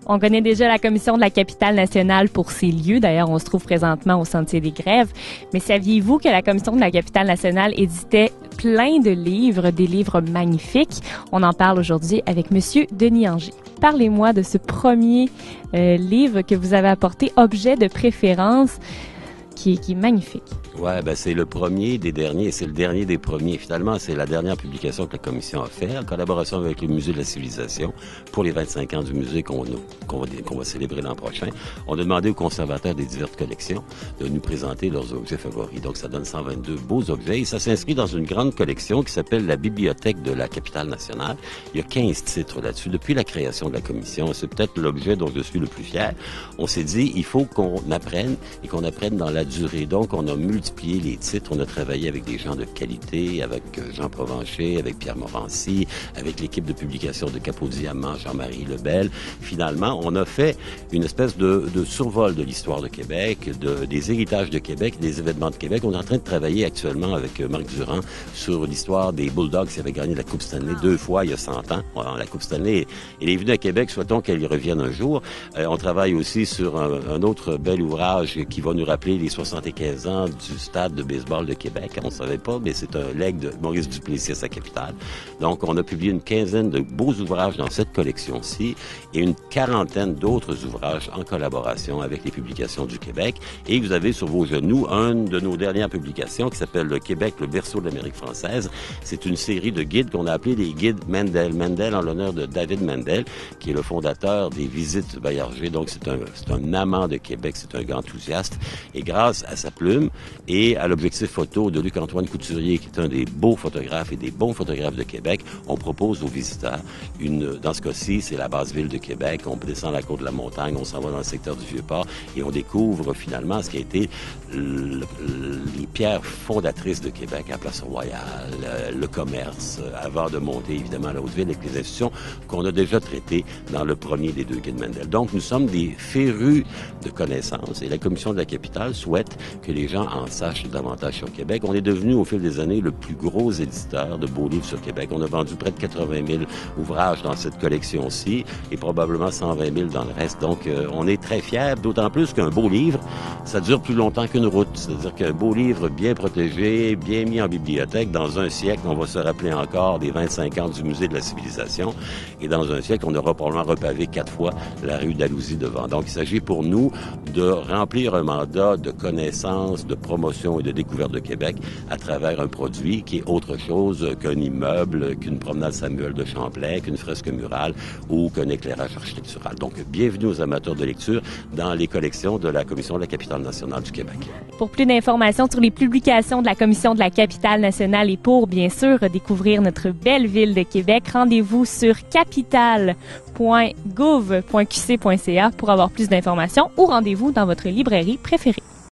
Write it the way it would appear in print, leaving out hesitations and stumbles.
On connaît déjà la commission de la capitale nationale pour ses lieux. D'ailleurs, on se trouve présentement au Sentier des Grèves. Mais saviez-vous que la commission de la capitale nationale éditait plein de livres, des livres magnifiques? On en parle aujourd'hui avec Monsieur Denis Anger. Parlez-moi de ce premier livre que vous avez apporté, Objet de préférence, qui est magnifique. Ouais, ben c'est le premier des derniers, c'est le dernier des premiers. Finalement, c'est la dernière publication que la Commission a faite, en collaboration avec le Musée de la Civilisation, pour les 25 ans du musée qu'on va célébrer l'an prochain. On a demandé aux conservateurs des diverses collections de nous présenter leurs objets favoris. Donc, ça donne 122 beaux objets et ça s'inscrit dans une grande collection qui s'appelle la Bibliothèque de la capitale nationale. Il y a 15 titres là-dessus. Depuis la création de la Commission, c'est peut-être l'objet dont je suis le plus fier. On s'est dit, il faut qu'on apprenne et qu'on apprenne dans la durée. Donc, on a multiplié les titres. On a travaillé avec des gens de qualité, avec Jean Provencher, avec Pierre Morancy, avec l'équipe de publication de Capot Diamant, Jean-Marie Lebel. Finalement, on a fait une espèce de survol de l'histoire de Québec, des héritages de Québec, des événements de Québec. On est en train de travailler actuellement avec Marc Durand sur l'histoire des Bulldogs qui avaient gagné la Coupe Stanley 2 fois il y a 100 ans. Alors, la Coupe Stanley, elle est venue à Québec, souhaitons qu'elle y revienne un jour. On travaille aussi sur un autre bel ouvrage qui va nous rappeler les 75 ans du stade de baseball de Québec. On ne savait pas, mais c'est un legs de Maurice Duplessis à sa capitale. Donc, on a publié une quinzaine de beaux ouvrages dans cette collection-ci et une quarantaine d'autres ouvrages en collaboration avec les publications du Québec. Et vous avez sur vos genoux une de nos dernières publications qui s'appelle Le Québec, le berceau de l'Amérique française. C'est une série de guides qu'on a appelés les guides Mendel. Mendel en l'honneur de David Mendel, qui est le fondateur des Visites Baillarger. Donc, c'est un amant de Québec, c'est un grand enthousiaste. Et grâce à sa plume et à l'objectif photo de Luc-Antoine Couturier, qui est un des beaux photographes et des bons photographes de Québec, on propose aux visiteurs dans ce cas-ci, c'est la basse ville de Québec. On descend la côte de la montagne, on s'en va dans le secteur du Vieux-Port et on découvre finalement ce qui a été les pierres fondatrices de Québec, à Place Royale, le commerce, avant de monter évidemment à la Haute-Ville avec les institutions qu'on a déjà traitées dans le premier des deux guides Mendel. Donc, nous sommes des férus de connaissances et la Commission de la capitale souhaite que les gens en sachent davantage sur Québec. On est devenu au fil des années le plus gros éditeur de beaux livres sur Québec. On a vendu près de 80 000 ouvrages dans cette collection-ci et probablement 120 000 dans le reste. Donc, on est très fiers, d'autant plus qu'un beau livre, ça dure plus longtemps qu'une route. C'est-à-dire qu'un beau livre bien protégé, bien mis en bibliothèque, dans un siècle, on va se rappeler encore des 25 ans du Musée de la Civilisation et dans un siècle, on aura probablement repavé 4 fois la rue d'Alousie devant. Donc, il s'agit pour nous de remplir un mandat de connaissance, de promotion et de découverte de Québec à travers un produit qui est autre chose qu'un immeuble, qu'une promenade Samuel de Champlain, qu'une fresque murale ou qu'un éclairage architectural. Donc, bienvenue aux amateurs de lecture dans les collections de la Commission de la capitale nationale du Québec. Pour plus d'informations sur les publications de la Commission de la capitale nationale et pour, bien sûr, découvrir notre belle ville de Québec, rendez-vous sur capitale.gouv.qc.ca pour avoir plus d'informations ou rendez-vous dans votre librairie préférée.